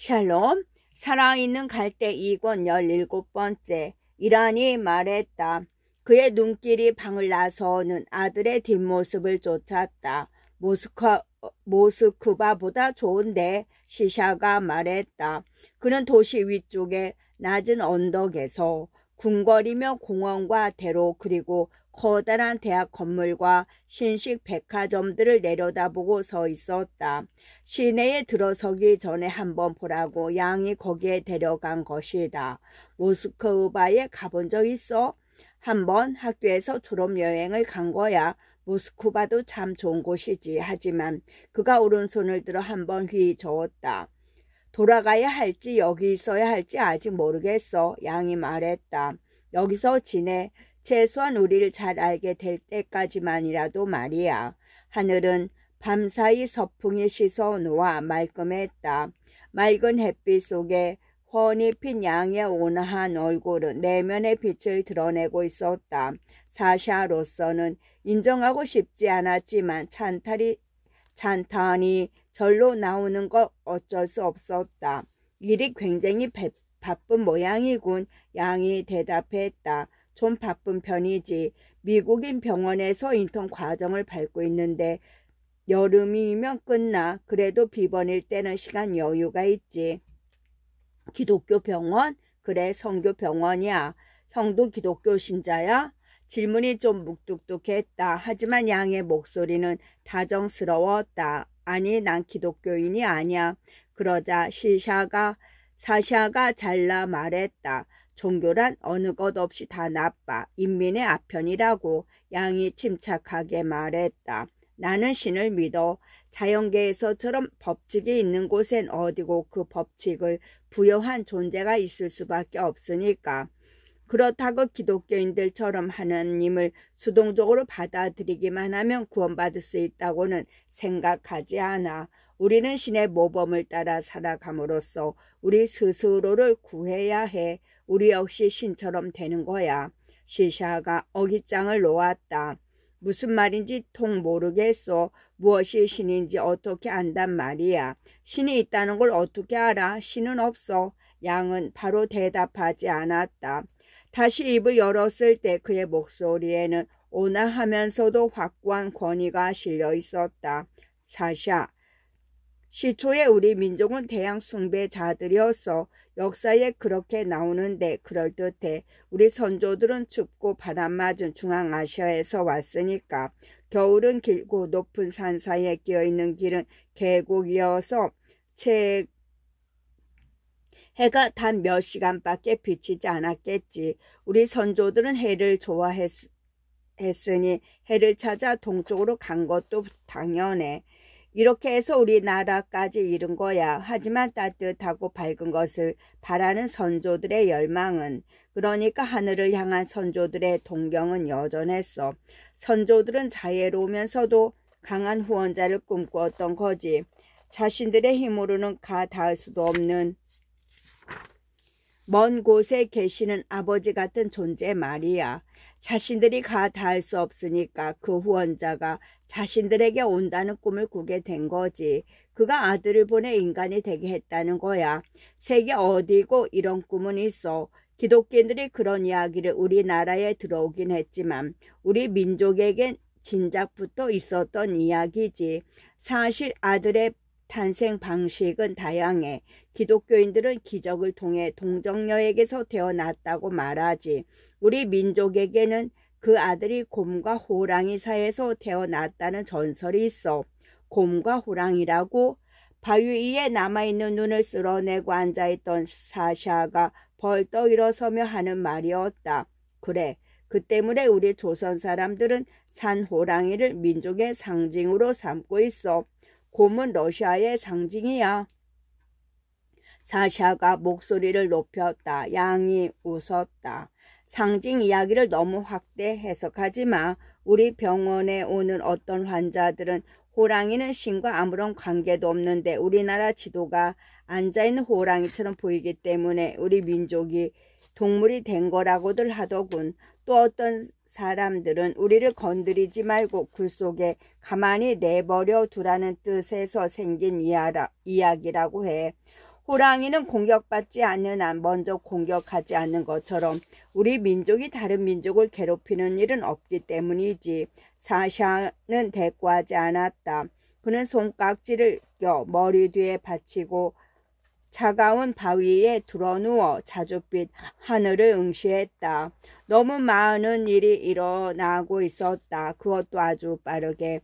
샬롬, 살아있는 갈대 2권 17번째. 이란이 말했다. 그의 눈길이 방을 나서는 아들의 뒷모습을 쫓았다. 모스크바보다 좋은데, 시샤가 말했다. 그는 도시 위쪽의 낮은 언덕에서 궁궐이며 공원과 대로 그리고 커다란 대학 건물과 신식 백화점들을 내려다보고 서 있었다. 시내에 들어서기 전에 한번 보라고 양이 거기에 데려간 것이다. 모스크바에 가본 적 있어? 한번 학교에서 졸업여행을 간 거야. 모스크바도 참 좋은 곳이지. 하지만 그가 오른손을 들어 한번 휘저었다. 돌아가야 할지 여기 있어야 할지 아직 모르겠어. 양이 말했다. 여기서 지내. 최소한 우리를 잘 알게 될 때까지만이라도 말이야. 하늘은 밤사이 서풍이 씻어 놓아 말끔했다. 맑은 햇빛 속에 훤히 핀 양의 온화한 얼굴은 내면의 빛을 드러내고 있었다. 사샤로서는 인정하고 싶지 않았지만 찬탄이 절로 나오는 걸 어쩔 수 없었다. 일이 굉장히 바쁜 모양이군. 양이 대답했다. 좀 바쁜 편이지. 미국인 병원에서 인턴 과정을 밟고 있는데 여름이면 끝나. 그래도 비번일 때는 시간 여유가 있지. 기독교 병원? 그래, 선교 병원이야. 형도 기독교 신자야? 질문이 좀 묵뚝뚝했다. 하지만 양의 목소리는 다정스러웠다. 아니, 난 기독교인이 아니야. 그러자 사샤가 잘라 말했다. 종교란 어느 것 없이 다 나빠. 인민의 아편이라고. 양이 침착하게 말했다. 나는 신을 믿어. 자연계에서처럼 법칙이 있는 곳엔 어디고 그 법칙을 부여한 존재가 있을 수밖에 없으니까. 그렇다고 기독교인들처럼 하나님을 수동적으로 받아들이기만 하면 구원받을 수 있다고는 생각하지 않아. 우리는 신의 모범을 따라 살아감으로써 우리 스스로를 구해야 해. 우리 역시 신처럼 되는 거야. 시샤가 어깃장을 놓았다. 무슨 말인지 통 모르겠어. 무엇이 신인지 어떻게 안단 말이야. 신이 있다는 걸 어떻게 알아? 신은 없어. 양은 바로 대답하지 않았다. 다시 입을 열었을 때 그의 목소리에는 온화하면서도 확고한 권위가 실려 있었다. 사샤, 시초에 우리 민족은 대양 숭배자들이었어. 역사에 그렇게 나오는데 그럴듯해. 우리 선조들은 춥고 바람 맞은 중앙아시아에서 왔으니까. 겨울은 길고 높은 산 사이에 끼어있는 길은 계곡이어서 해가 단 몇 시간밖에 비치지 않았겠지. 우리 선조들은 해를 좋아했으니 해를 찾아 동쪽으로 간 것도 당연해. 이렇게 해서 우리나라까지 이른 거야. 하지만 따뜻하고 밝은 것을 바라는 선조들의 열망은, 그러니까 하늘을 향한 선조들의 동경은 여전했어. 선조들은 자애로우면서도 강한 후원자를 꿈꾸었던 거지. 자신들의 힘으로는 가 닿을 수도 없는 먼 곳에 계시는 아버지 같은 존재 말이야. 자신들이 가 닿을 수 없으니까 그 후원자가 자신들에게 온다는 꿈을 꾸게 된 거지. 그가 아들을 보내 인간이 되게 했다는 거야. 세계 어디고 이런 꿈은 있어. 기독교인들이 그런 이야기를 우리나라에 들어오긴 했지만 우리 민족에겐 진작부터 있었던 이야기지. 사실 아들의 탄생 방식은 다양해. 기독교인들은 기적을 통해 동정녀에게서 태어났다고 말하지. 우리 민족에게는 그 아들이 곰과 호랑이 사이에서 태어났다는 전설이 있어. 곰과 호랑이라고? 바위 위에 남아있는 눈을 쓸어내고 앉아있던 사샤가 벌떡 일어서며 하는 말이었다. 그래, 그 때문에 우리 조선 사람들은 산 호랑이를 민족의 상징으로 삼고 있어. 곰은 러시아의 상징이야. 사샤가 목소리를 높였다. 양이 웃었다. 상징 이야기를 너무 확대 해석하지 마. 우리 병원에 오는 어떤 환자들은 호랑이는 신과 아무런 관계도 없는데 우리나라 지도가 앉아있는 호랑이처럼 보이기 때문에 우리 민족이 동물이 된 거라고들 하더군. 또 어떤 사람들은 우리를 건드리지 말고 굴 속에 가만히 내버려 두라는 뜻에서 생긴 이야기라고 해. 호랑이는 공격받지 않는 한 먼저 공격하지 않는 것처럼 우리 민족이 다른 민족을 괴롭히는 일은 없기 때문이지. 사샤는 대꾸하지 않았다. 그는 손깍지를 껴 머리 뒤에 받치고 차가운 바위에 드러누워 자줏빛 하늘을 응시했다. 너무 많은 일이 일어나고 있었다. 그것도 아주 빠르게.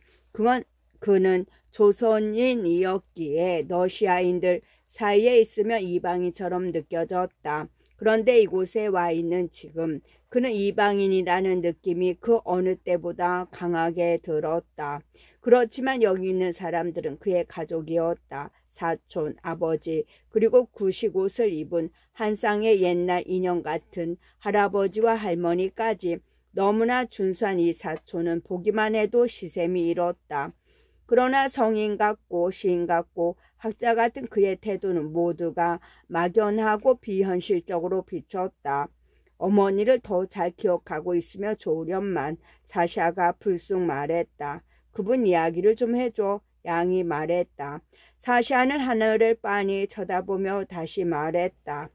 그는 조선인이었기에 러시아인들 사이에 있으면 이방인처럼 느껴졌다. 그런데 이곳에 와 있는 지금 그는 이방인이라는 느낌이 그 어느 때보다 강하게 들었다. 그렇지만 여기 있는 사람들은 그의 가족이었다. 사촌, 아버지, 그리고 구식옷을 입은 한 쌍의 옛날 인형 같은 할아버지와 할머니까지. 너무나 준수한 이 사촌은 보기만 해도 시샘이 일었다. 그러나 성인 같고 시인 같고 학자 같은 그의 태도는 모두가 막연하고 비현실적으로 비쳤다. 어머니를 더 잘 기억하고 있으면 좋으련만. 사샤가 불쑥 말했다. 그분 이야기를 좀 해줘. 양이 말했다. 사샤는 하늘을 빤히 쳐다보며 다시 말했다.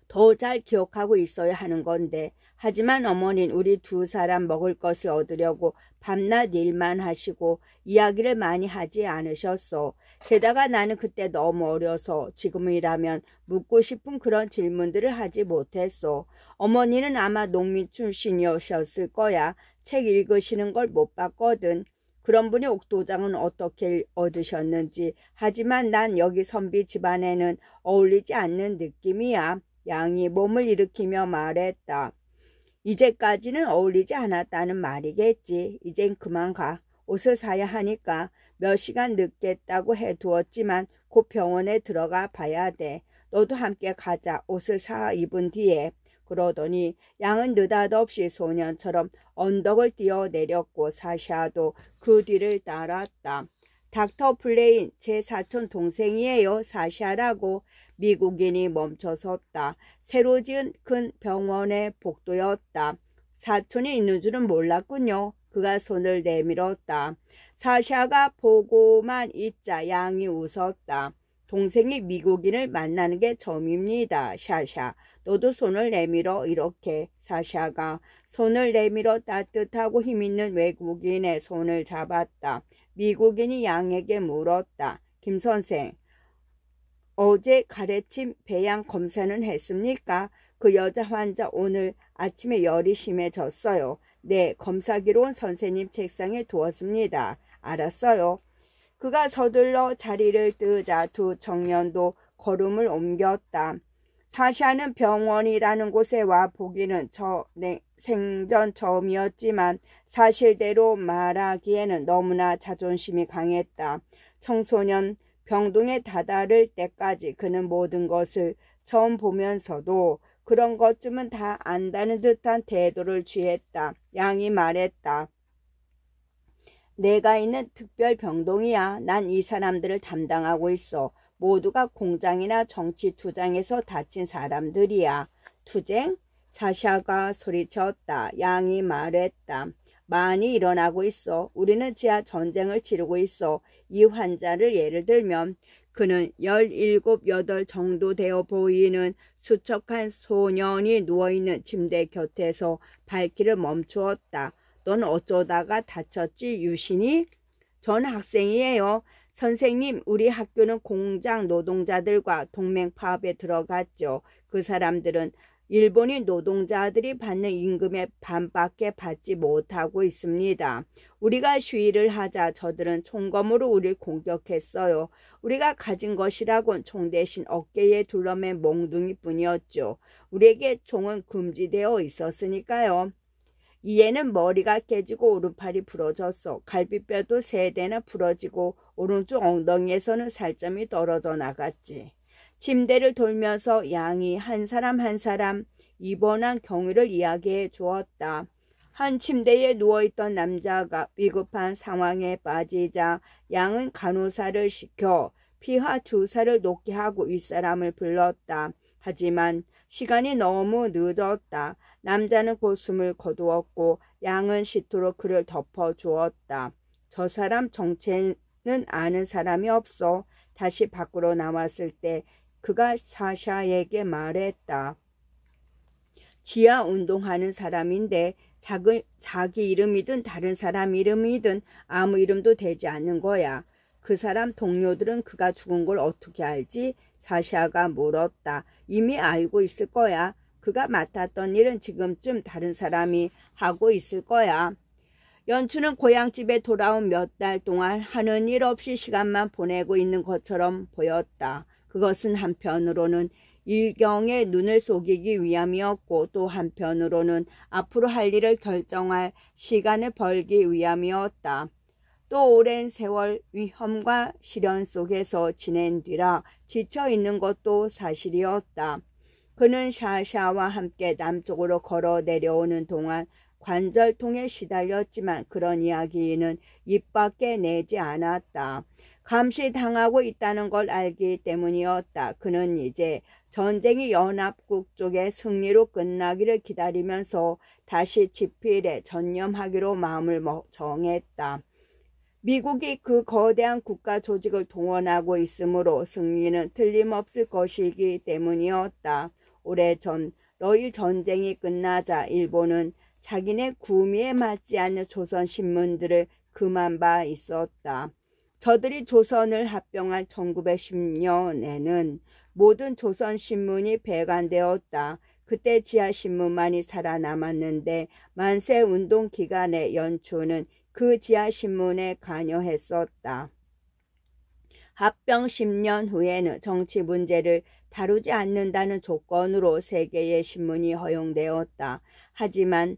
더 잘 기억하고 있어야 하는 건데. 하지만 어머니는 우리 두 사람 먹을 것을 얻으려고 밤낮 일만 하시고 이야기를 많이 하지 않으셨어. 게다가 나는 그때 너무 어려서 지금이라면 묻고 싶은 그런 질문들을 하지 못했어. 어머니는 아마 농민 출신이셨을 거야. 책 읽으시는 걸 못 봤거든. 그런 분이 옥도장은 어떻게 얻으셨는지. 하지만 난 여기 선비 집안에는 어울리지 않는 느낌이야. 양이 몸을 일으키며 말했다. 이제까지는 어울리지 않았다는 말이겠지. 이젠 그만 가. 옷을 사야 하니까. 몇 시간 늦겠다고 해두었지만 곧 병원에 들어가 봐야 돼. 너도 함께 가자. 옷을 사 입은 뒤에. 그러더니 양은 느닷없이 소년처럼 언덕을 뛰어내렸고 사샤도 그 뒤를 따랐다. 닥터 플레인, 제 사촌 동생이에요. 사샤라고. 미국인이 멈춰섰다. 새로 지은 큰 병원의 복도였다. 사촌이 있는 줄은 몰랐군요. 그가 손을 내밀었다. 사샤가 보고만 있자 양이 웃었다. 동생이 미국인을 만나는 게 처음입니다. 샤샤, 너도 손을 내밀어. 이렇게 사샤가 손을 내밀어 따뜻하고 힘있는 외국인의 손을 잡았다. 미국인이 양에게 물었다. 김 선생, 어제 가래침 배양 검사는 했습니까? 그 여자 환자 오늘 아침에 열이 심해졌어요. 네, 검사기록은 선생님 책상에 두었습니다. 알았어요. 그가 서둘러 자리를 뜨자 두 청년도 걸음을 옮겼다. 사샤는 병원이라는 곳에 와 보기는 생전 처음이었지만 사실대로 말하기에는 너무나 자존심이 강했다. 청소년 병동에 다다를 때까지 그는 모든 것을 처음 보면서도 그런 것쯤은 다 안다는 듯한 태도를 취했다. 양이 말했다. 내가 있는 특별 병동이야. 난 이 사람들을 담당하고 있어. 모두가 공장이나 정치 투쟁에서 다친 사람들이야. 투쟁? 사샤가 소리쳤다. 양이 말했다. 많이 일어나고 있어. 우리는 지하 전쟁을 치르고 있어. 이 환자를 예를 들면 그는 17, 8 정도 되어 보이는 수척한 소년이 누워있는 침대 곁에서 발길을 멈추었다. 넌 어쩌다가 다쳤지, 유신이? 전 학생이에요. 선생님, 우리 학교는 공장 노동자들과 동맹 파업에 들어갔죠. 그 사람들은 일본인 노동자들이 받는 임금의 반밖에 받지 못하고 있습니다. 우리가 시위를 하자 저들은 총검으로 우리를 공격했어요. 우리가 가진 것이라곤 총 대신 어깨에 둘러맨 몽둥이뿐이었죠. 우리에게 총은 금지되어 있었으니까요. 이에는 머리가 깨지고 오른팔이 부러졌어. 갈비뼈도 3대나 부러지고 오른쪽 엉덩이에서는 살점이 떨어져 나갔지. 침대를 돌면서 양이 한 사람 한 사람 입원한 경위를 이야기해 주었다. 한 침대에 누워있던 남자가 위급한 상황에 빠지자 양은 간호사를 시켜 피하 주사를 놓게 하고 윗사람을 불렀다. 하지만 시간이 너무 늦었다. 남자는 곧 숨을 거두었고 양은 시트로 그를 덮어주었다. 저 사람 정체는 아는 사람이 없어. 다시 밖으로 나왔을 때 그가 사샤에게 말했다. 지하 운동하는 사람인데 자기 이름이든 다른 사람 이름이든 아무 이름도 되지 않는 거야. 그 사람 동료들은 그가 죽은 걸 어떻게 알지? 사샤가 물었다. 이미 알고 있을 거야. 그가 맡았던 일은 지금쯤 다른 사람이 하고 있을 거야. 연추는 고향집에 돌아온 몇 달 동안 하는 일 없이 시간만 보내고 있는 것처럼 보였다. 그것은 한편으로는 일경의 눈을 속이기 위함이었고 또 한편으로는 앞으로 할 일을 결정할 시간을 벌기 위함이었다. 또 오랜 세월 위험과 시련 속에서 지낸 뒤라 지쳐있는 것도 사실이었다. 그는 샤샤와 함께 남쪽으로 걸어 내려오는 동안 관절통에 시달렸지만 그런 이야기는 입 밖에 내지 않았다. 감시당하고 있다는 걸 알기 때문이었다. 그는 이제 전쟁이 연합국 쪽의 승리로 끝나기를 기다리면서 다시 지필에 전념하기로 마음을 정했다. 미국이 그 거대한 국가 조직을 동원하고 있으므로 승리는 틀림없을 것이기 때문이었다. 오래전 러일 전쟁이 끝나자 일본은 자기네 구미에 맞지 않는 조선 신문들을 금한 바 있었다. 저들이 조선을 합병한 1910년에는 모든 조선 신문이 배관되었다. 그때 지하신문만이 살아남았는데 만세운동 기간에 연추는 그 지하신문에 관여했었다. 합병 10년 후에는 정치 문제를 다루지 않는다는 조건으로 3개의 신문이 허용되었다. 하지만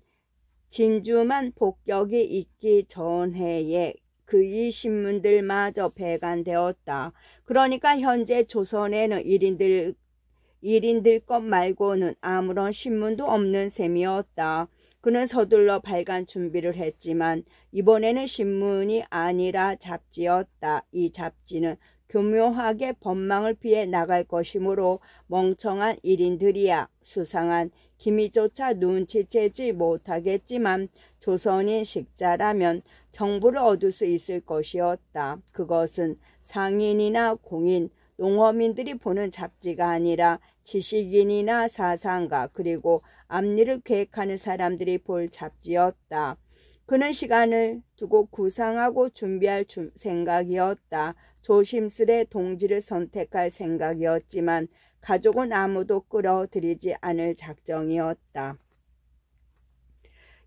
진주만 복격이 있기 전해에 그 이 신문들마저 배관되었다. 그러니까 현재 조선에는 1인들 것 말고는 아무런 신문도 없는 셈이었다. 그는 서둘러 발간 준비를 했지만 이번에는 신문이 아니라 잡지였다. 이 잡지는 교묘하게 법망을 피해 나갈 것이므로 멍청한 1인들이야 수상한 기미조차 눈치채지 못하겠지만 조선인 식자라면 정보를 얻을 수 있을 것이었다. 그것은 상인이나 공인, 농어민들이 보는 잡지가 아니라 지식인이나 사상가 그리고 앞일을 계획하는 사람들이 볼 잡지였다. 그는 시간을 두고 구상하고 준비할 생각이었다. 조심스레 동지를 선택할 생각이었지만 가족은 아무도 끌어들이지 않을 작정이었다.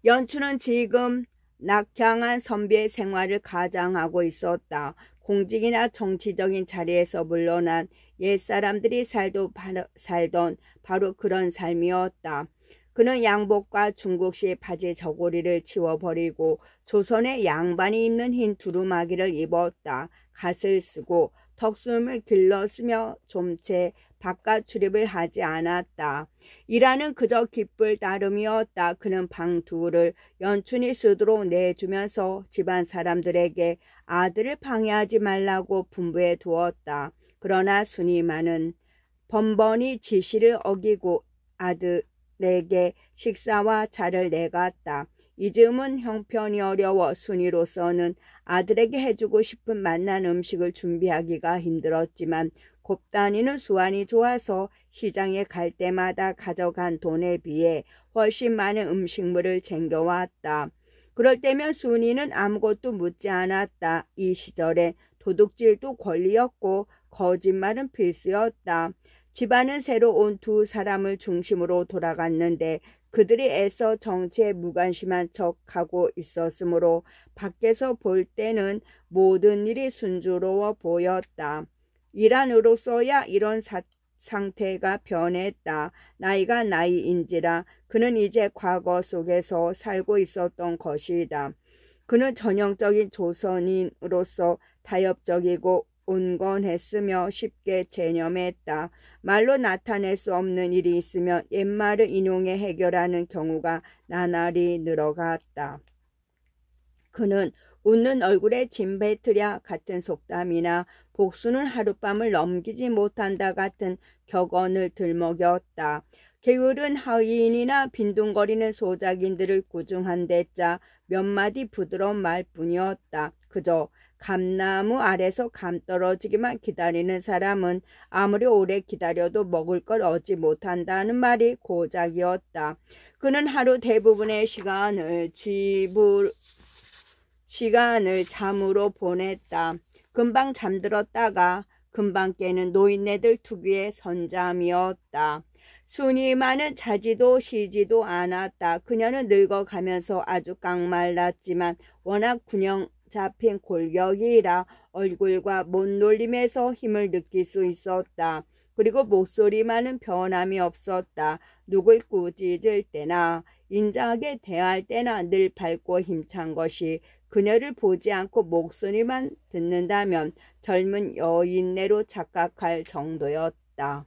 연추는 지금 낙향한 선비의 생활을 가장하고 있었다. 공직이나 정치적인 자리에서 물러난 옛사람들이 살던 바로 그런 삶이었다. 그는 양복과 중국식 바지 저고리를 치워버리고 조선의 양반이 입는 흰 두루마기를 입었다. 갓을 쓰고 턱숨을 길러쓰며 좀채 바깥 출입을 하지 않았다. 일하는 그저 기쁠 따름이었다. 그는 방 둘을 연춘이 쓰도록 내주면서 집안 사람들에게 아들을 방해하지 말라고 분부해 두었다. 그러나 순이만은 번번이 지시를 어기고 아들에게 식사와 차를 내갔다. 이 즈음은 형편이 어려워 순이로서는 아들에게 해주고 싶은 맛난 음식을 준비하기가 힘들었지만 곱다니는 수완이 좋아서 시장에 갈 때마다 가져간 돈에 비해 훨씬 많은 음식물을 챙겨왔다. 그럴 때면 순이는 아무것도 묻지 않았다. 이 시절에 도둑질도 권리였고 거짓말은 필수였다. 집안은 새로 온 2 사람을 중심으로 돌아갔는데 그들이 애써 정치에 무관심한 척하고 있었으므로 밖에서 볼 때는 모든 일이 순조로워 보였다. 일한으로서야 이런 상태가 변했다. 나이가 나이인지라 그는 이제 과거 속에서 살고 있었던 것이다. 그는 전형적인 조선인으로서 타협적이고 온건했으며 쉽게 체념했다. 말로 나타낼 수 없는 일이 있으면 옛말을 인용해 해결하는 경우가 나날이 늘어갔다. 그는 웃는 얼굴에 짐 뱉으랴 같은 속담이나 복수는 하룻밤을 넘기지 못한다 같은 격언을 들먹였다. 게으른 하인이나 빈둥거리는 소작인들을 꾸중한 데짜 몇 마디 부드러운 말뿐이었다. 그저 감나무 아래서 감 떨어지기만 기다리는 사람은 아무리 오래 기다려도 먹을 걸 얻지 못한다는 말이 고작이었다. 그는 하루 대부분의 시간을 잠으로 보냈다. 금방 잠들었다가 금방 깨는 노인네들 특유의 선잠이었다. 순이만은 자지도 쉬지도 않았다. 그녀는 늙어가면서 아주 깡말랐지만 워낙 균형 잡힌 골격이라 얼굴과 못놀림에서 힘을 느낄 수 있었다. 그리고 목소리만은 변함이 없었다. 누굴 꾸짖을 때나 인자하게 대할 때나 늘 밝고 힘찬 것이 그녀를 보지 않고 목소리만 듣는다면 젊은 여인네로 착각할 정도였다.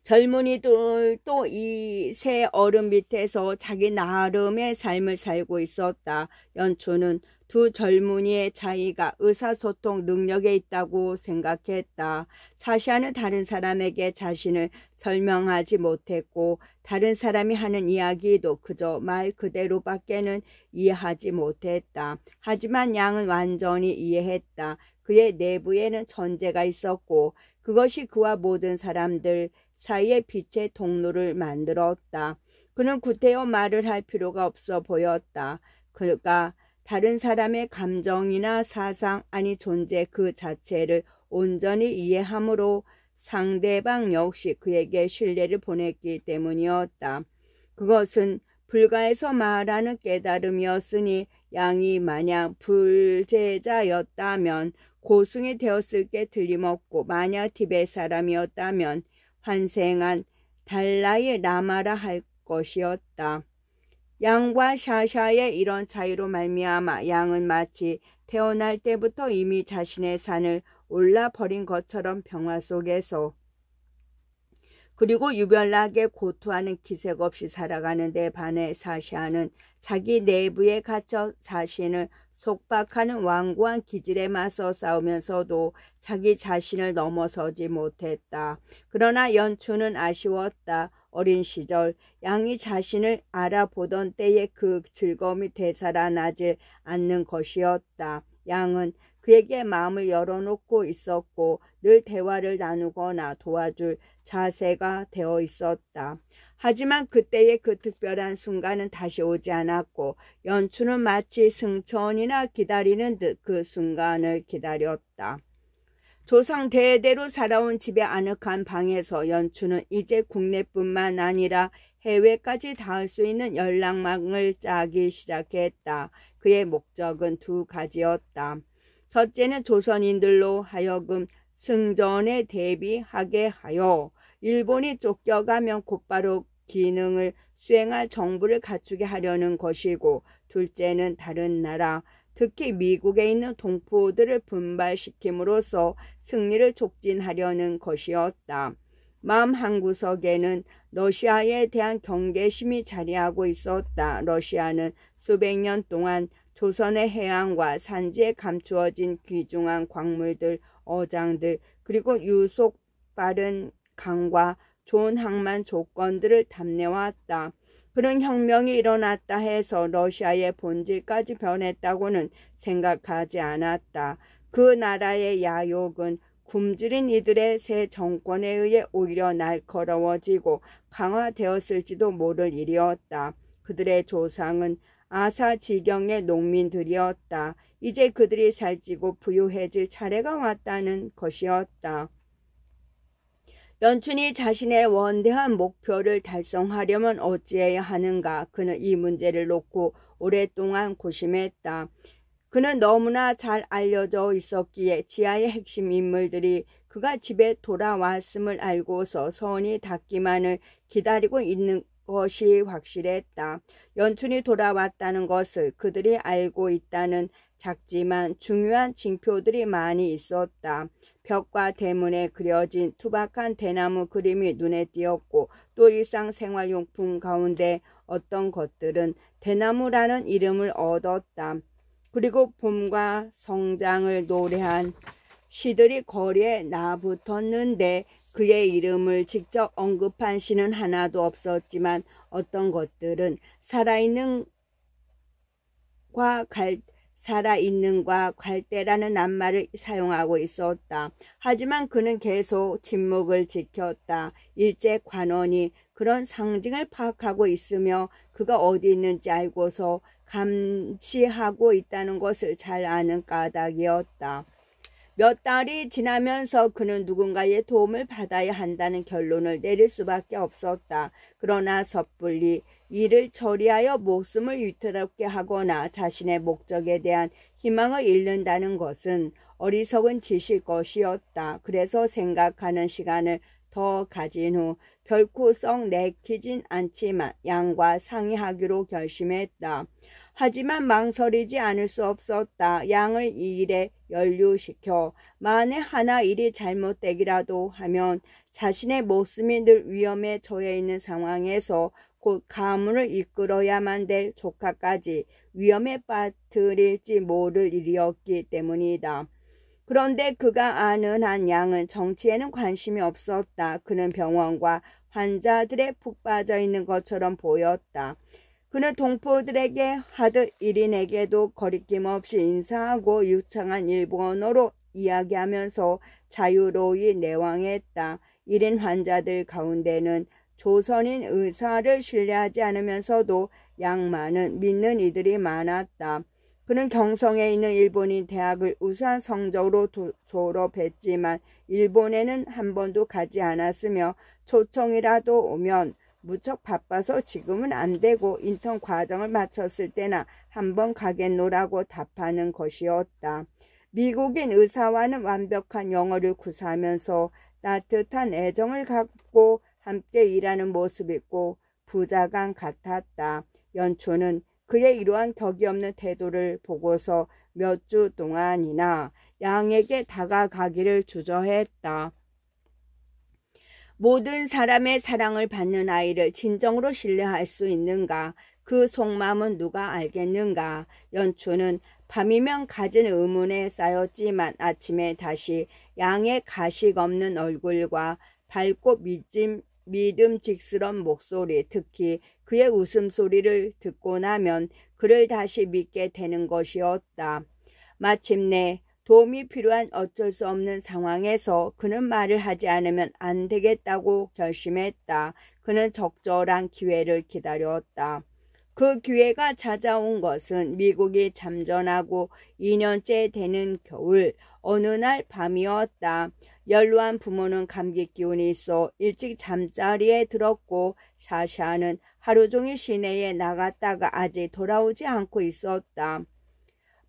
젊은이들도 이 새 어른 밑에서 자기 나름의 삶을 살고 있었다. 연초는 두 젊은이의 차이가 의사소통 능력에 있다고 생각했다. 사시아는 다른 사람에게 자신을 설명하지 못했고 다른 사람이 하는 이야기도 그저 말 그대로밖에는 이해하지 못했다. 하지만 양은 완전히 이해했다. 그의 내부에는 천재가 있었고 그것이 그와 모든 사람들 사이에 빛의 통로를 만들었다. 그는 구태여 말을 할 필요가 없어 보였다. 그가 다른 사람의 감정이나 사상 아니 존재 그 자체를 온전히 이해함으로 상대방 역시 그에게 신뢰를 보냈기 때문이었다. 그것은 불가에서 말하는 깨달음이었으니 양이 만약 불제자였다면 고승이 되었을 게 틀림없고 만약 티벳 사람이었다면 환생한 달라이 라마라 할 것이었다. 양과 샤샤의 이런 차이로 말미암아 양은 마치 태어날 때부터 이미 자신의 산을 올라버린 것처럼 평화 속에서 그리고 유별나게 고투하는 기색 없이 살아가는 데 반해 사샤는 자기 내부에 갇혀 자신을 속박하는 완고한 기질에 맞서 싸우면서도 자기 자신을 넘어서지 못했다. 그러나 연초는 아쉬웠다. 어린 시절 양이 자신을 알아보던 때의 그 즐거움이 되살아나질 않는 것이었다. 양은 그에게 마음을 열어놓고 있었고 늘 대화를 나누거나 도와줄 자세가 되어 있었다. 하지만 그때의 그 특별한 순간은 다시 오지 않았고 연추는 마치 승천이나 기다리는 듯 그 순간을 기다렸다. 조상 대대로 살아온 집의 아늑한 방에서 연추는 이제 국내뿐만 아니라 해외까지 닿을 수 있는 연락망을 짜기 시작했다. 그의 목적은 두 가지였다. 첫째는 조선인들로 하여금 승전에 대비하게 하여 일본이 쫓겨가면 곧바로 기능을 수행할 정부를 갖추게 하려는 것이고, 둘째는 다른 나라, 특히 미국에 있는 동포들을 분발시킴으로써 승리를 촉진하려는 것이었다. 마음 한구석에는 러시아에 대한 경계심이 자리하고 있었다. 러시아는 수백 년 동안 조선의 해안과 산지에 감추어진 귀중한 광물들, 어장들, 그리고 유속 빠른 강과 좋은 항만 조건들을 탐내왔다. 그런 혁명이 일어났다 해서 러시아의 본질까지 변했다고는 생각하지 않았다. 그 나라의 야욕은 굶주린 이들의 새 정권에 의해 오히려 날카로워지고 강화되었을지도 모를 일이었다. 그들의 조상은 아사지경의 농민들이었다. 이제 그들이 살찌고 부유해질 차례가 왔다는 것이었다. 연춘이 자신의 원대한 목표를 달성하려면 어찌해야 하는가? 그는 이 문제를 놓고 오랫동안 고심했다. 그는 너무나 잘 알려져 있었기에 지하의 핵심 인물들이 그가 집에 돌아왔음을 알고서 선이 닿기만을 기다리고 있는 것이 확실했다. 연춘이 돌아왔다는 것을 그들이 알고 있다는 작지만 중요한 징표들이 많이 있었다. 벽과 대문에 그려진 투박한 대나무 그림이 눈에 띄었고, 또 일상생활용품 가운데 어떤 것들은 대나무라는 이름을 얻었다. 그리고 봄과 성장을 노래한 시들이 거리에 나붙었는데 그의 이름을 직접 언급한 시는 하나도 없었지만 어떤 것들은 살아있는 과 살아있는과 괄대라는 낱말을 사용하고 있었다. 하지만 그는 계속 침묵을 지켰다. 일제 관원이 그런 상징을 파악하고 있으며 그가 어디 있는지 알고서 감시하고 있다는 것을 잘 아는 까닭이었다. 몇 달이 지나면서 그는 누군가의 도움을 받아야 한다는 결론을 내릴 수밖에 없었다. 그러나 섣불리 일을 처리하여 목숨을 위태롭게 하거나 자신의 목적에 대한 희망을 잃는다는 것은 어리석은 짓일 것이었다. 그래서 생각하는 시간을 더 가진 후 결코 썩 내키진 않지만 양과 상의하기로 결심했다. 하지만 망설이지 않을 수 없었다. 양을 이 일에 연루시켜 만에 하나 일이 잘못되기라도 하면 자신의 목숨이 늘 위험에 처해 있는 상황에서 곧 가문을 이끌어야만 될 조카까지 위험에 빠뜨릴지 모를 일이었기 때문이다. 그런데 그가 아는 한 양은 정치에는 관심이 없었다. 그는 병원과 환자들에 푹 빠져 있는 것처럼 보였다. 그는 동포들에게 하듯 1인에게도 거리낌 없이 인사하고 유창한 일본어로 이야기하면서 자유로이 내왕했다. 1인 환자들 가운데는 조선인 의사를 신뢰하지 않으면서도 양만은 믿는 이들이 많았다. 그는 경성에 있는 일본인 대학을 우수한 성적으로 졸업했지만 일본에는 한 번도 가지 않았으며 초청이라도 오면 무척 바빠서 지금은 안 되고 인턴 과정을 마쳤을 때나 한번 가겠노라고 답하는 것이었다. 미국인 의사와는 완벽한 영어를 구사하면서 따뜻한 애정을 갖고 함께 일하는 모습이 꼭 부자간 같았다. 연초는 그의 이러한 격이 없는 태도를 보고서 몇 주 동안이나 양에게 다가가기를 주저했다. 모든 사람의 사랑을 받는 아이를 진정으로 신뢰할 수 있는가? 그 속마음은 누가 알겠는가? 연초는 밤이면 가진 의문에 쌓였지만 아침에 다시 양의 가식 없는 얼굴과 밝고 믿음직스러운 목소리, 특히 그의 웃음소리를 듣고 나면 그를 다시 믿게 되는 것이었다. 마침내 도움이 필요한 어쩔 수 없는 상황에서 그는 말을 하지 않으면 안 되겠다고 결심했다. 그는 적절한 기회를 기다렸다. 그 기회가 찾아온 것은 미국이 잠전하고 2년째 되는 겨울 어느 날 밤이었다. 연로한 부모는 감기 기운이 있어 일찍 잠자리에 들었고 샤샤는 하루 종일 시내에 나갔다가 아직 돌아오지 않고 있었다.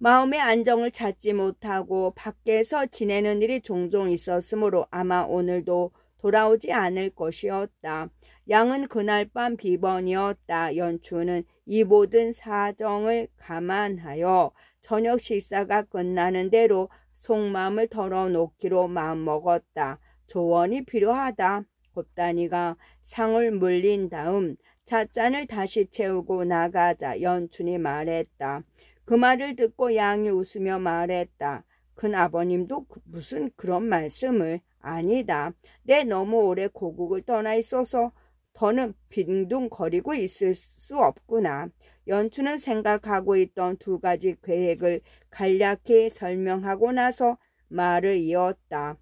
마음의 안정을 찾지 못하고 밖에서 지내는 일이 종종 있었으므로 아마 오늘도 돌아오지 않을 것이었다. 양은 그날 밤 비번이었다. 연추는 이 모든 사정을 감안하여 저녁 식사가 끝나는 대로 속마음을 털어놓기로 마음먹었다. 조언이 필요하다. 곱다니가 상을 물린 다음 찻잔을 다시 채우고 나가자 연춘이 말했다. 그 말을 듣고 양이 웃으며 말했다. 큰아버님도 무슨 그런 말씀을. 아니다. 내 너무 오래 고국을 떠나 있어서 더는 빈둥거리고 있을 수 없구나. 연추는 생각하고 있던 두 가지 계획을 간략히 설명하고 나서 말을 이었다.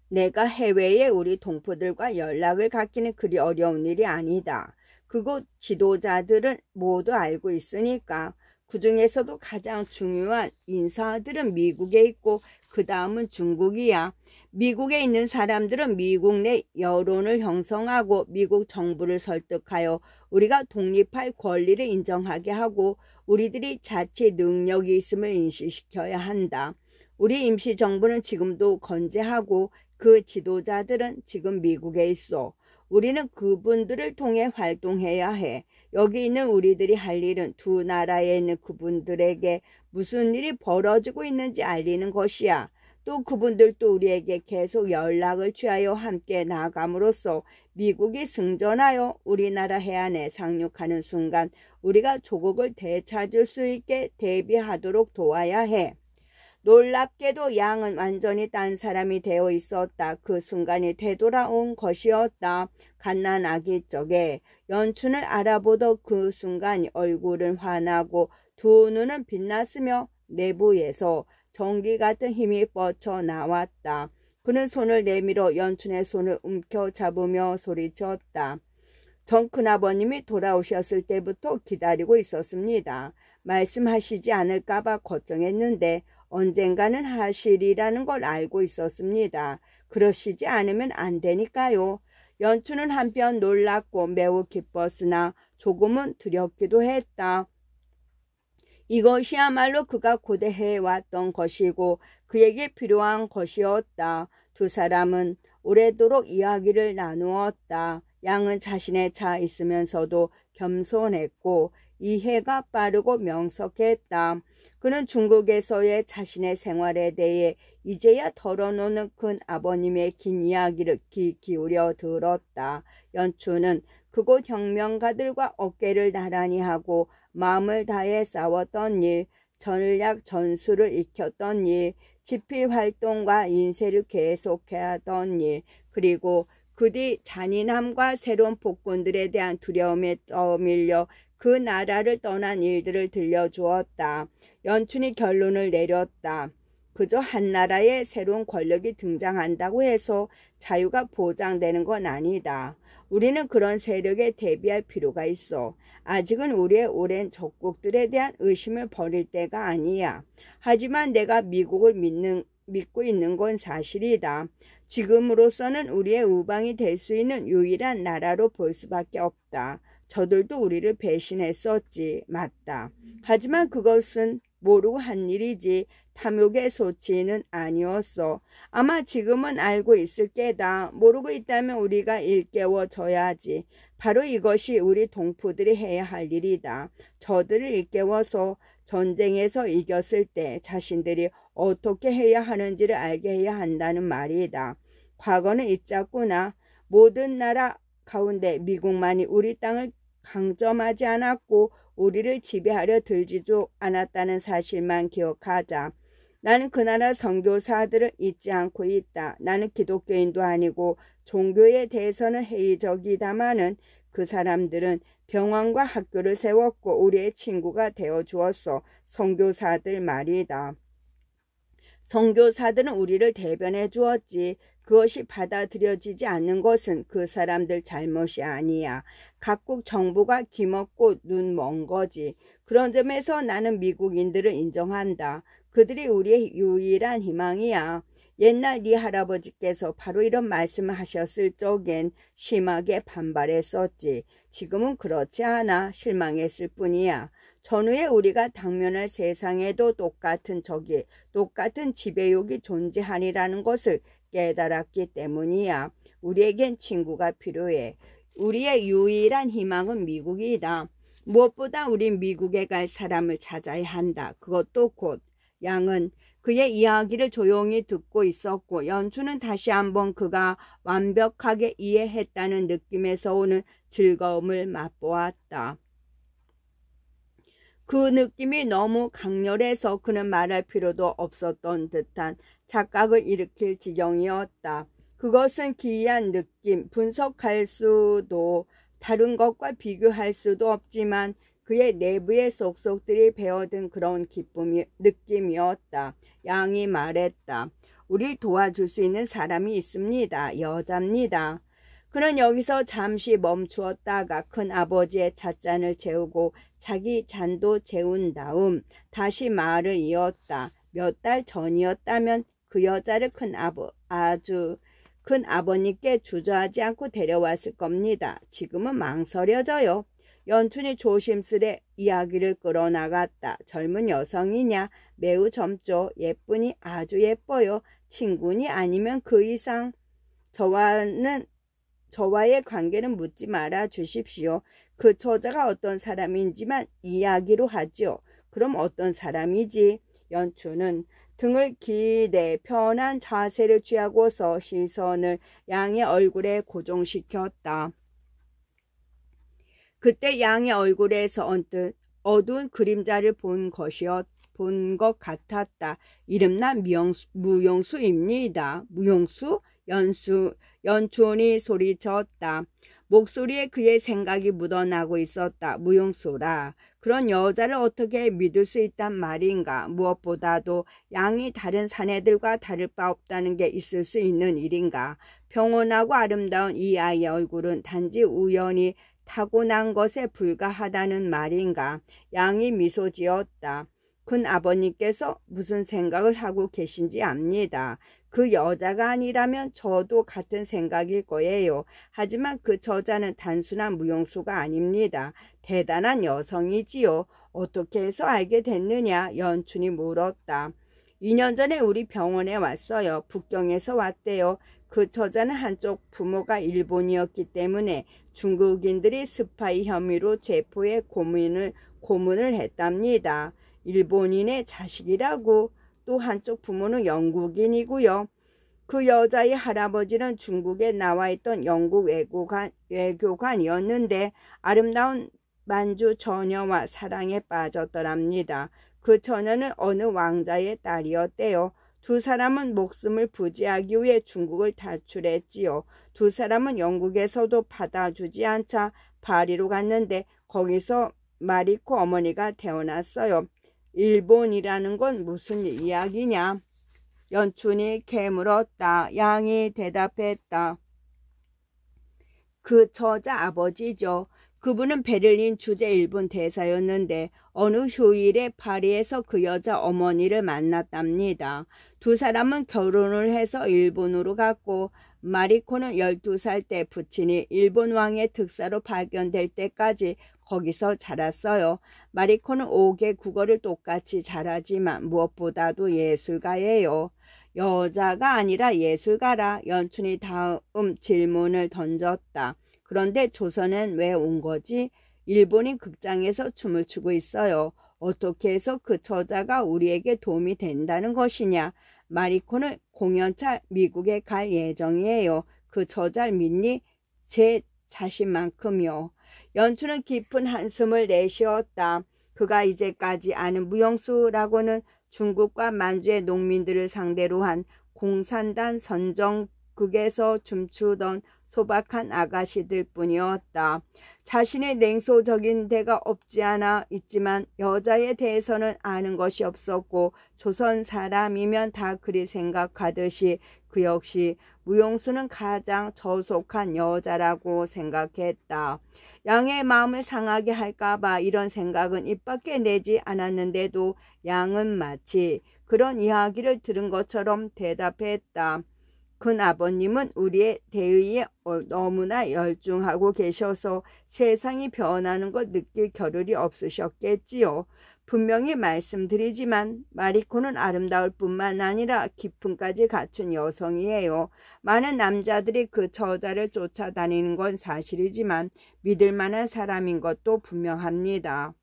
내가 해외에 우리 동포들과 연락을 갖기는 그리 어려운 일이 아니다. 그곳 지도자들은 모두 알고 있으니까. 그 중에서도 가장 중요한 인사들은 미국에 있고 그 다음은 중국이야. 미국에 있는 사람들은 미국 내 여론을 형성하고 미국 정부를 설득하여 우리가 독립할 권리를 인정하게 하고 우리들이 자치 능력이 있음을 인식시켜야 한다. 우리 임시정부는 지금도 건재하고 그 지도자들은 지금 미국에 있어. 우리는 그분들을 통해 활동해야 해. 여기 있는 우리들이 할 일은 두 나라에 있는 그분들에게 무슨 일이 벌어지고 있는지 알리는 것이야. 또 그분들도 우리에게 계속 연락을 취하여 함께 나아감으로써 미국이 승전하여 우리나라 해안에 상륙하는 순간 우리가 조국을 되찾을 수 있게 대비하도록 도와야 해. 놀랍게도 양은 완전히 딴 사람이 되어 있었다. 그 순간이 되돌아온 것이었다. 갓난 아기 쪽에 연춘을 알아보던 그 순간 얼굴은 환하고 두 눈은 빛났으며 내부에서 전기 같은 힘이 뻗쳐나왔다. 그는 손을 내밀어 연춘의 손을 움켜잡으며 소리쳤다. 전 큰아버님이 돌아오셨을 때부터 기다리고 있었습니다. 말씀하시지 않을까봐 걱정했는데 언젠가는 하시리라는 걸 알고 있었습니다. 그러시지 않으면 안 되니까요. 연춘은 한편 놀랐고 매우 기뻤으나 조금은 두렵기도 했다. 이것이야말로 그가 고대해왔던 것이고 그에게 필요한 것이었다. 두 사람은 오래도록 이야기를 나누었다. 양은 자신의 차 있으면서도 겸손했고 이해가 빠르고 명석했다. 그는 중국에서의 자신의 생활에 대해 이제야 털어놓는 큰 아버님의 긴 이야기를 귀 기울여 들었다. 연춘은 그곳 혁명가들과 어깨를 나란히 하고 마음을 다해 싸웠던 일, 전략 전술을 익혔던 일, 집필 활동과 인쇄를 계속해하던 일, 그리고 그 뒤 잔인함과 새로운 폭군들에 대한 두려움에 떠밀려 그 나라를 떠난 일들을 들려주었다. 연춘이 결론을 내렸다. 그저 한 나라에 새로운 권력이 등장한다고 해서 자유가 보장되는 건 아니다. 우리는 그런 세력에 대비할 필요가 있어. 아직은 우리의 오랜 적국들에 대한 의심을 버릴 때가 아니야. 하지만 내가 미국을 믿고 있는 건 사실이다. 지금으로서는 우리의 우방이 될 수 있는 유일한 나라로 볼 수밖에 없다. 저들도 우리를 배신했었지. 맞다. 하지만 그것은 모르고 한 일이지 탐욕의 소치는 아니었어. 아마 지금은 알고 있을 게다. 모르고 있다면 우리가 일깨워줘야지. 바로 이것이 우리 동포들이 해야 할 일이다. 저들을 일깨워서 전쟁에서 이겼을 때 자신들이 어떻게 해야 하는지를 알게 해야 한다는 말이다. 과거는 잊자꾸나. 모든 나라 가운데 미국만이 우리 땅을 강점하지 않았고 우리를 지배하려 들지도 않았다는 사실만 기억하자. 나는 그 나라 선교사들을 잊지 않고 있다. 나는 기독교인도 아니고 종교에 대해서는 회의적이다마는 그 사람들은 병원과 학교를 세웠고 우리의 친구가 되어 주었어. 선교사들 말이다. 선교사들은 우리를 대변해 주었지. 그것이 받아들여지지 않는 것은 그 사람들 잘못이 아니야. 각국 정부가 귀먹고 눈 먼 거지. 그런 점에서 나는 미국인들을 인정한다. 그들이 우리의 유일한 희망이야. 옛날 네 할아버지께서 바로 이런 말씀을 하셨을 적엔 심하게 반발했었지. 지금은 그렇지 않아. 실망했을 뿐이야. 전후에 우리가 당면할 세상에도 똑같은 적이, 똑같은 지배욕이 존재하리라는 것을 깨달았기 때문이야. 우리에겐 친구가 필요해. 우리의 유일한 희망은 미국이다. 무엇보다 우린 미국에 갈 사람을 찾아야 한다. 그것도 곧. 양은 그의 이야기를 조용히 듣고 있었고 연춘은 다시 한번 그가 완벽하게 이해했다는 느낌에서 오는 즐거움을 맛보았다. 그 느낌이 너무 강렬해서 그는 말할 필요도 없었던 듯한 착각을 일으킬 지경이었다. 그것은 기이한 느낌, 분석할 수도 다른 것과 비교할 수도 없지만 그의 내부의 속속들이 배어든 그런 느낌이었다. 양이 말했다. 우릴 도와줄 수 있는 사람이 있습니다. 여자입니다. 그는 여기서 잠시 멈추었다가 큰 아버지의 찻잔을 채우고 자기 잔도 채운 다음 다시 말을 이었다. 몇 달 전이었다면 그 여자를 아주 큰 아버님께 주저하지 않고 데려왔을 겁니다. 지금은 망설여져요. 연춘이 조심스레 이야기를 끌어나갔다. 젊은 여성이냐? 매우 젊죠. 예쁘니? 아주 예뻐요. 친구니? 아니면 그 이상? 저와의 관계는 묻지 말아 주십시오. 그 처자가 어떤 사람인지만 이야기로 하지요. 그럼 어떤 사람이지? 연춘은 등을 기대 편한 자세를 취하고서 시선을 양의 얼굴에 고정시켰다. 그때 양의 얼굴에서 언뜻 어두운 그림자를 본 것 같았다. 이름나 무용수입니다. 무용수? 연춘이 소리쳤다. 목소리에 그의 생각이 묻어나고 있었다. 무용수라. 그런 여자를 어떻게 믿을 수 있단 말인가. 무엇보다도 양이 다른 사내들과 다를 바 없다는 게 있을 수 있는 일인가. 평온하고 아름다운 이 아이의 얼굴은 단지 우연히 타고난 것에 불과하다는 말인가. 양이 미소 지었다. 큰 아버님께서 무슨 생각을 하고 계신지 압니다. 그 여자가 아니라면 저도 같은 생각일 거예요. 하지만 그 저자는 단순한 무용수가 아닙니다. 대단한 여성이지요. 어떻게 해서 알게 됐느냐? 연춘이 물었다. 2년 전에 우리 병원에 왔어요. 북경에서 왔대요. 그 저자는 한쪽 부모가 일본이었기 때문에 중국인들이 스파이 혐의로 체포해 고문을 했답니다. 일본인의 자식이라고. 또 한쪽 부모는 영국인이고요. 그 여자의 할아버지는 중국에 나와 있던 영국 외교관이었는데 아름다운 만주 처녀와 사랑에 빠졌더랍니다. 그 처녀는 어느 왕자의 딸이었대요. 두 사람은 목숨을 부지하기 위해 중국을 탈출했지요. 두 사람은 영국에서도 받아주지 않자 파리로 갔는데 거기서 마리코 어머니가 태어났어요. 일본이라는 건 무슨 이야기냐? 연춘이 캐물었다. 양이 대답했다. 그 저자 아버지죠. 그분은 베를린 주재 일본 대사였는데 어느 휴일에 파리에서 그 여자 어머니를 만났답니다. 두 사람은 결혼을 해서 일본으로 갔고 마리코는 12살 때 부친이 일본 왕의 특사로 발견될 때까지 거기서 자랐어요. 마리코는 5개 국어를 똑같이 잘하지만 무엇보다도 예술가예요. 여자가 아니라 예술가라. 연춘이 다음 질문을 던졌다. 그런데 조선엔 왜 온 거지? 일본인 극장에서 춤을 추고 있어요. 어떻게 해서 그 저자가 우리에게 도움이 된다는 것이냐? 마리코는 공연차 미국에 갈 예정이에요. 그 저자를 믿니? 제 자신만큼요. 연춘은 깊은 한숨을 내쉬었다. 그가 이제까지 아는 무용수라고는 중국과 만주의 농민들을 상대로 한 공산당 선정극에서 춤추던 소박한 아가씨들 뿐이었다. 자신의 냉소적인 데가 없지 않아 있지만 여자에 대해서는 아는 것이 없었고 조선 사람이면 다 그리 생각하듯이 그 역시 무용수는 가장 저속한 여자라고 생각했다. 양의 마음을 상하게 할까봐 이런 생각은 입 밖에 내지 않았는데도 양은 마치 그런 이야기를 들은 것처럼 대답했다. 큰 아버님은 우리의 대의에 너무나 열중하고 계셔서 세상이 변하는 것 느낄 겨를이 없으셨겠지요. 분명히 말씀드리지만 마리코는 아름다울 뿐만 아니라 기품까지 갖춘 여성이에요. 많은 남자들이 그 저자를 쫓아다니는 건 사실이지만 믿을 만한 사람인 것도 분명합니다.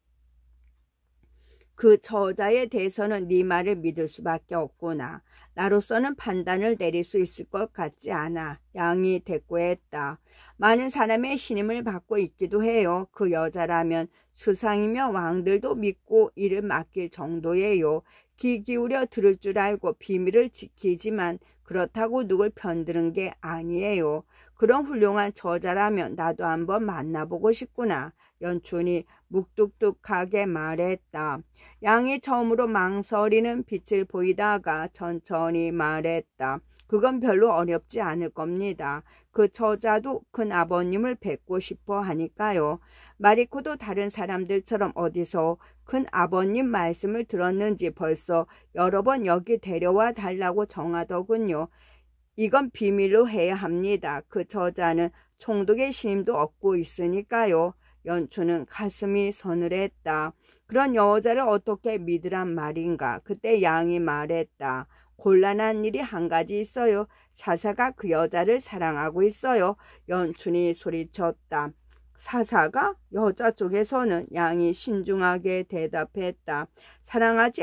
그 저자에 대해서는 네 말을 믿을 수밖에 없구나. 나로서는 판단을 내릴 수 있을 것 같지 않아. 양이 대꾸했다. 많은 사람의 신임을 받고 있기도 해요. 그 여자라면 수상이며 왕들도 믿고 이를 맡길 정도예요. 귀 기울여 들을 줄 알고 비밀을 지키지만 그렇다고 누굴 편드는 게 아니에요. 그런 훌륭한 저자라면 나도 한번 만나보고 싶구나. 연춘이 묵뚝뚝하게 말했다. 양이 처음으로 망설이는 빛을 보이다가 천천히 말했다. 그건 별로 어렵지 않을 겁니다. 그 저자도 큰 아버님을 뵙고 싶어 하니까요. 마리코도 다른 사람들처럼 어디서 큰 아버님 말씀을 들었는지 벌써 여러 번 여기 데려와 달라고 정하더군요. 이건 비밀로 해야 합니다. 그 저자는 총독의 신임도 얻고 있으니까요. 연춘은 가슴이 서늘했다. 그런 여자를 어떻게 믿으란 말인가. 그때 양이 말했다. 곤란한 일이 한 가지 있어요. 사사가 그 여자를 사랑하고 있어요. 연춘이 소리쳤다. 사사가? 여자 쪽에서는 양이 신중하게 대답했다. 사랑하지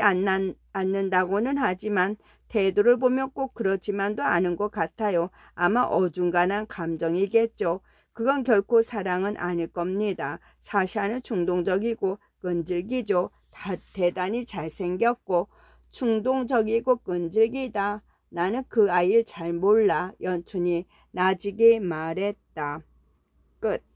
않는다고는 하지만 태도를 보면 꼭 그렇지만도 않은 것 같아요. 아마 어중간한 감정이겠죠. 그건 결코 사랑은 아닐 겁니다. 사샤는 충동적이고 끈질기죠. 대단히 잘생겼고 충동적이고 끈질기다. 나는 그 아이를 잘 몰라. 연춘이 나지게 말했다. 끝.